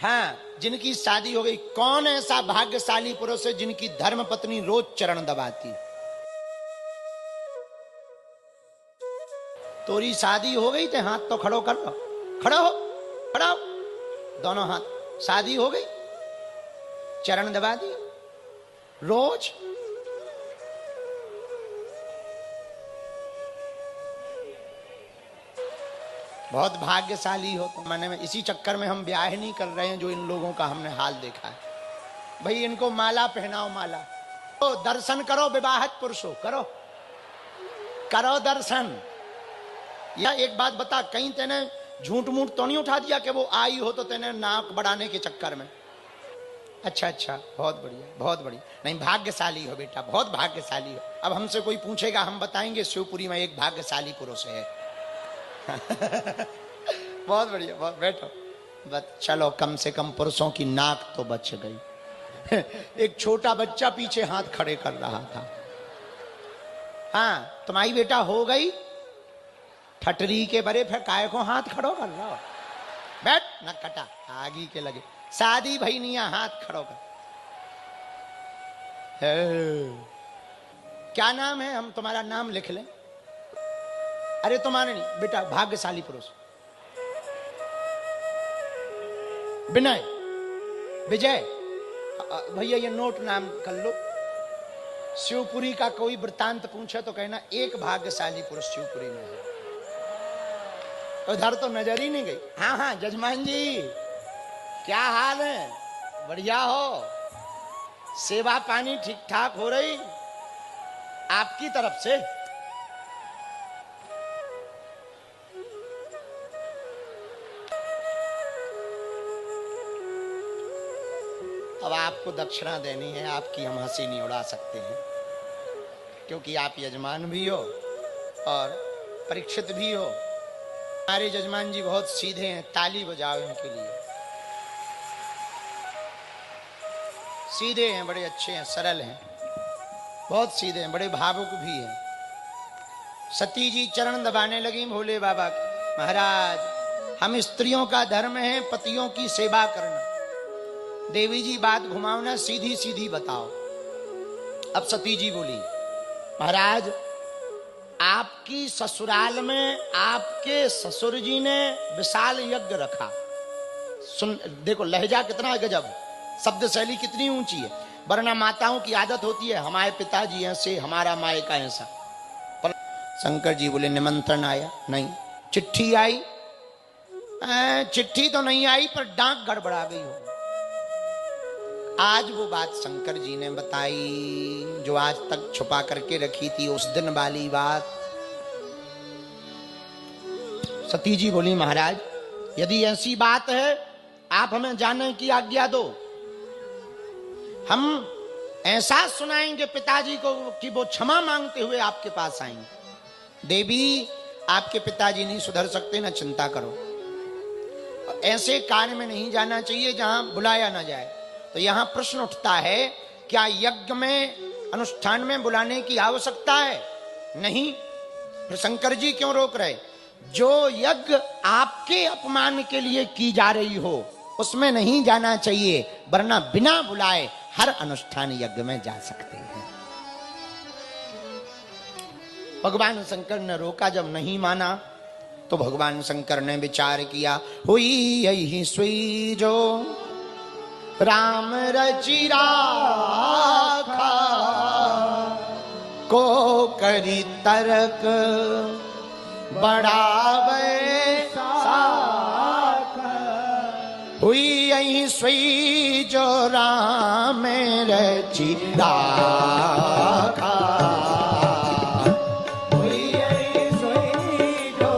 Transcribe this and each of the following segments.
हाँ, जिनकी शादी हो गई, कौन ऐसा भाग्यशाली पुरुष है जिनकी धर्म पत्नी रोज चरण दबाती? तोरी शादी हो गई थे, हाथ तो खड़ो कर लो, खड़ा हो, खड़ा हो, दोनों हाथ। शादी हो गई, चरण दबा दी रोज। बहुत भाग्यशाली हो तुम। मैंने इसी चक्कर में हम ब्याह नहीं कर रहे हैं, जो इन लोगों का हमने हाल देखा है। भाई इनको माला पहनाओ, माला तो दर्शन करो, विवाहित पुरुषों करो, करो दर्शन। या एक बात बता, कहीं तेने झूठ मूठ तो नहीं उठा दिया कि वो आई हो तो तेने नाक बढ़ाने के चक्कर में? अच्छा अच्छा, बहुत बढ़िया, बहुत बढ़िया। नहीं, भाग्यशाली हो बेटा, बहुत भाग्यशाली हो। अब हमसे कोई पूछेगा, हम बताएंगे शिवपुरी में एक भाग्यशाली पुरुष है। बहुत बढ़िया, बहुत। बैठो, बस चलो, कम से कम पुरुषों की नाक तो बच गई। एक छोटा बच्चा पीछे हाथ खड़े कर रहा था। हाँ, तुम्हारी बेटा हो गई ठटरी के बरे, फिर काय को हाथ खड़ो कर रहा हो? बैठ न कटा, आगी के लगे। शादी भई नहीं, हाथ खड़ो कर। क्या नाम है? हम तुम्हारा नाम लिख लें। अरे तुम्हारे नहीं बेटा, भाग्यशाली पुरुष विनय, विजय। भैया ये नोट नाम कर लो। शिवपुरी का कोई वृत्तांत पूछे तो कहना एक भाग्यशाली पुरुष शिवपुरी में है। उधर तो नजर ही नहीं गई। हाँ हाँ जजमान जी, क्या हाल है? बढ़िया हो? सेवा पानी ठीक ठाक हो रही आपकी तरफ से? अब आपको दक्षिणा देनी है, आपकी हम हंसी नहीं उड़ा सकते हैं, क्योंकि आप यजमान भी हो और परीक्षित भी हो। हमारे यजमान जी बहुत सीधे हैं, ताली बजाओ इनके लिए। सीधे हैं, बड़े अच्छे हैं, सरल हैं, बहुत सीधे हैं, बड़े भावुक भी हैं। सती जी चरण दबाने लगी भोले बाबा के। महाराज, हम स्त्रियों का धर्म है पतियों की सेवा करना। देवी जी बात घुमाओ ना, सीधी सीधी बताओ। अब सती जी बोली, महाराज आपकी ससुराल में आपके ससुर जी ने विशाल यज्ञ रखा। सुन देखो लहजा कितना गजब, शब्द शैली कितनी ऊंची है। वरना माताओं की आदत होती है, हमारे पिताजी ऐसे, हमारा मायका ऐसा। पर शंकर जी बोले निमंत्रण आया नहीं, चिट्ठी आई। चिट्ठी तो नहीं आई, पर डाक गड़बड़ा गई हो। आज वो बात शंकर जी ने बताई जो आज तक छुपा करके रखी थी, उस दिन वाली बात। सती जी बोली, महाराज यदि ऐसी बात है, आप हमें जाने की आज्ञा दो। हम ऐसा सुनाएंगे पिताजी को कि वो क्षमा मांगते हुए आपके पास आएंगे। देवी, आपके पिताजी नहीं सुधर सकते, ना चिंता करो। ऐसे कार्य में नहीं जाना चाहिए जहां बुलाया ना जाए। तो यहां प्रश्न उठता है, क्या यज्ञ में, अनुष्ठान में बुलाने की आवश्यकता है? नहीं। फिर शंकर जी क्यों रोक रहे? जो यज्ञ आपके अपमान के लिए की जा रही हो उसमें नहीं जाना चाहिए, वरना बिना बुलाए हर अनुष्ठान यज्ञ में जा सकते हैं। भगवान शंकर ने रोका, जब नहीं माना तो भगवान शंकर ने विचार किया, हुई यही सुई जो राम रचि राखा, को करी तर्क बढ़ावे साखा। हुई यही सुई जो राम रचि राखा। हुई यही सुई जो,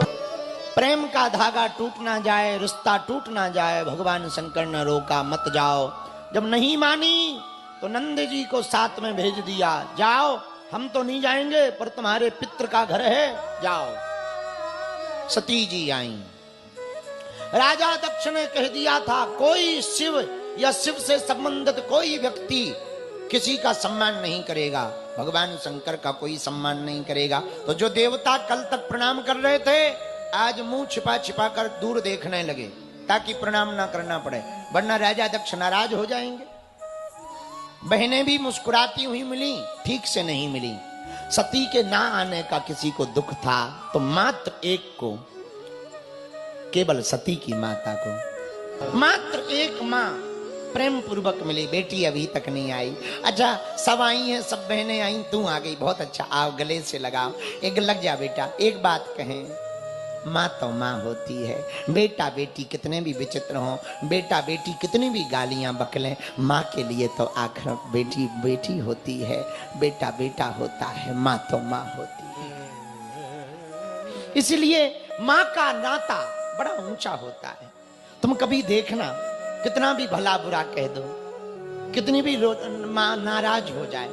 प्रेम का धागा टूट ना जाए, रिश्ता टूट ना जाए, भगवान शंकर ने रोका, मत जाओ। जब नहीं मानी तो नंद जी को साथ में भेज दिया, जाओ, हम तो नहीं जाएंगे पर तुम्हारे पित्र का घर है, जाओ। सती जी आई। राजा दक्ष ने कह दिया था, कोई शिव या शिव से संबंधित कोई व्यक्ति किसी का सम्मान नहीं करेगा, भगवान शंकर का कोई सम्मान नहीं करेगा। तो जो देवता कल तक प्रणाम कर रहे थे, आज मुंह छिपा छिपा कर दूर देखने लगे। ताकि प्रणाम ना करना पड़े, वरना राजा दक्ष नाराज हो जाएंगे। बहनें भी मुस्कुराती हुई मिली, ठीक से नहीं मिली। सती के ना आने का किसी को दुख था तो मात्र एक को, केवल सती की माता को, मात्र एक मां प्रेम पूर्वक मिली। बेटी अभी तक नहीं आई। अच्छा, सब आई हैं, सब बहनें आई, तू आ गई, बहुत अच्छा, आओ गले से लगाओ, एक लग जा बेटा। एक बात कहें, माँ तो माँ होती है, बेटा बेटी कितने भी विचित्र हों, बेटा बेटी कितनी भी गालियां बकलें, माँ के लिए तो आखिर बेटी बेटी होती है, बेटा बेटा होता है, माँ तो माँ होती है। इसलिए माँ का नाता बड़ा ऊंचा होता है। तुम कभी देखना, कितना भी भला बुरा कह दो, कितनी भी माँ नाराज हो जाए,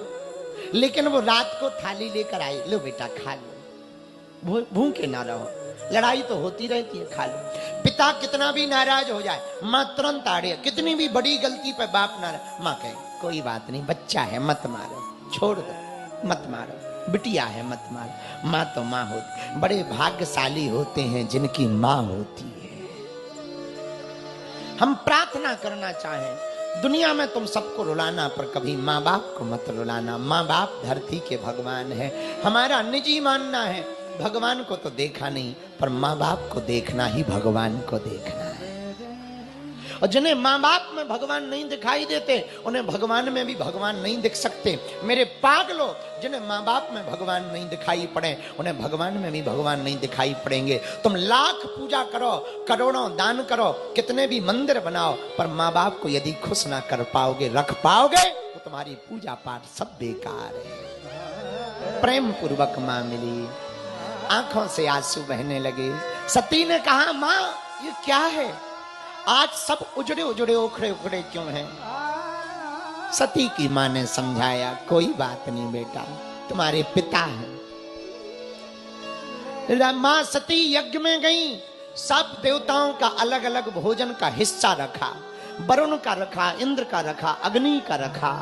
लेकिन वो रात को थाली लेकर आई, लो बेटा खा लो, भूखे ना रहो, लड़ाई तो होती रहती है, खा लो। पिता कितना भी नाराज हो जाए, माँ तुरंत आड़े, कितनी भी बड़ी गलती पे बाप नाराज, माँ कहे कोई बात नहीं, बच्चा है मत मारो, छोड़ दो, मत मारो, बिटिया है मत मारो। माँ तो माँ होती। बड़े भाग्यशाली होते हैं जिनकी माँ होती है। हम प्रार्थना करना चाहें, दुनिया में तुम सबको रुलाना, पर कभी माँ बाप को मत रुलाना। माँ बाप धरती के भगवान है। हमारा निजी मानना है, भगवान को तो देखा नहीं, पर माँ बाप को देखना ही भगवान को देखना है। और जिन्हें माँ बाप में भगवान नहीं दिखाई देते, उन्हें भगवान में भी भगवान नहीं दिख सकते। मेरे पागलों, जिन्हें माँ बाप में भगवान नहीं दिखाई पड़े, उन्हें भगवान में भी भगवान नहीं दिखाई पड़ेंगे। तुम लाख पूजा करो, करोड़ों दान करो, कितने भी मंदिर बनाओ, पर माँ बाप को यदि खुश ना कर पाओगे, रख पाओगे, तो तुम्हारी पूजा पाठ सब बेकार है। प्रेम पूर्वक माँ मिली, आंखों से आंसू बहने लगे। सती ने कहा, माँ ये क्या है, आज सब उजड़े उजड़े उखड़े उखड़े क्यों हैं? सती की मां ने समझाया, कोई बात नहीं बेटा, तुम्हारे पिता हैं। मां सती यज्ञ में गई, सब देवताओं का अलग अलग भोजन का हिस्सा रखा, वरुण का रखा, इंद्र का रखा, अग्नि का रखा।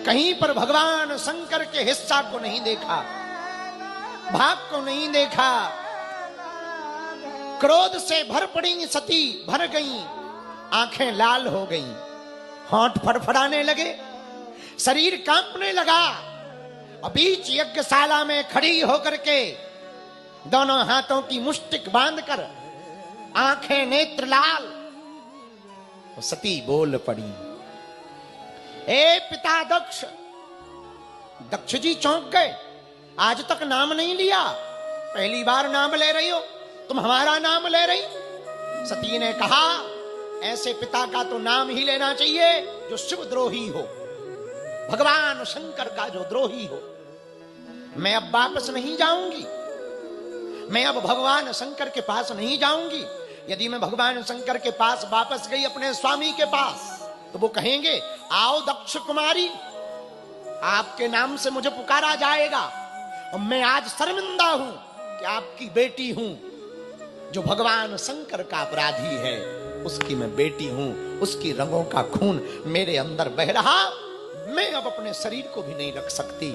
कहीं पर भगवान शंकर के हिस्सा को नहीं देखा, भाग को नहीं देखा। क्रोध से भर पड़ी सती, भर गई, आंखें लाल हो गईं, होंठ फड़फड़ाने लगे, शरीर कांपने लगा। बीच यज्ञशाला में खड़ी होकर के दोनों हाथों की मुष्टिक बांधकर, आंखें नेत्र लाल, तो सती बोल पड़ी, ए पिता दक्ष। दक्ष जी चौंक गए, आज तक नाम नहीं लिया, पहली बार नाम ले रही हो, तुम हमारा नाम ले रही। सती ने कहा, ऐसे पिता का तो नाम ही लेना चाहिए जो शिव द्रोही हो, भगवान शंकर का जो द्रोही हो। मैं अब वापस नहीं जाऊंगी, मैं अब भगवान शंकर के पास नहीं जाऊंगी। यदि मैं भगवान शंकर के पास वापस गई, अपने स्वामी के पास, तो वो कहेंगे, आओ दक्ष कुमारी, आपके नाम से मुझे पुकारा जाएगा। और मैं आज शर्मिंदा हूं कि आपकी बेटी हूं, जो भगवान शंकर का अपराधी है, उसकी मैं बेटी हूं, उसकी रंगों का खून मेरे अंदर बह रहा, मैं अब अपने शरीर को भी नहीं रख सकती।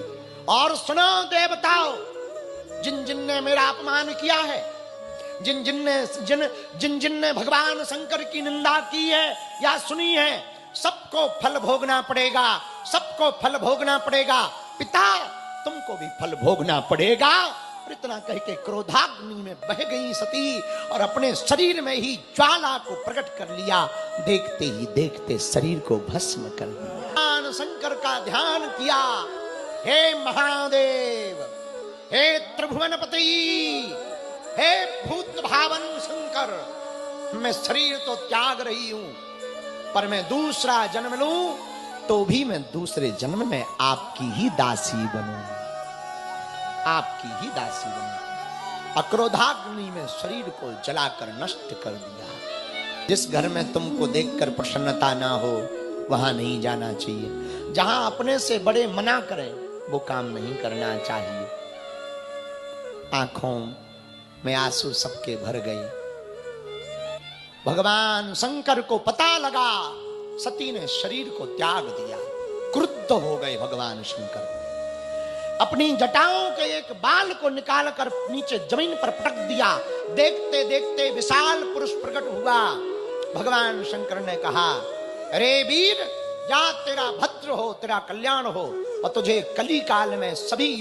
और सुनो देवताओं, जिन जिन ने मेरा अपमान किया है, जिन जिन ने भगवान शंकर की निंदा की है या सुनी है, सबको फल भोगना पड़ेगा, सबको फल भोगना पड़ेगा। पिता, तुमको भी फल भोगना पड़ेगा। इतना कह के क्रोधाग्नि में बह गई सती और अपने शरीर में ही ज्वाला को प्रकट कर लिया। देखते ही देखते शरीर को भस्म कर दिया। भगवान शंकर का ध्यान किया, हे महादेव, हे त्रिभुवनपति, हे भूत भावन शंकर, मैं शरीर तो त्याग रही हूं, पर मैं दूसरा जन्म लूं तो भी मैं दूसरे जन्म में आपकी ही दासी बनूं, आपकी ही दासी बनूं। अक्रोधाग्नि में शरीर को जलाकर नष्ट कर दिया। जिस घर में तुमको देखकर प्रसन्नता ना हो, वहां नहीं जाना चाहिए। जहां अपने से बड़े मना करें, वो काम नहीं करना चाहिए। आंखों में आंसू सबके भर गए। भगवान शंकर को पता लगा, सती ने शरीर को त्याग दिया। क्रुद्ध हो गए भगवान शंकर। अपनी जटाओं के एक बाल को निकालकर नीचे जमीन पर पटक दिया। देखते देखते विशाल पुरुष प्रकट हुआ। भगवान शंकर ने कहा, अरे वीर, या तेरा भद्र हो, तेरा कल्याण हो, और तुझे कली काल में सभी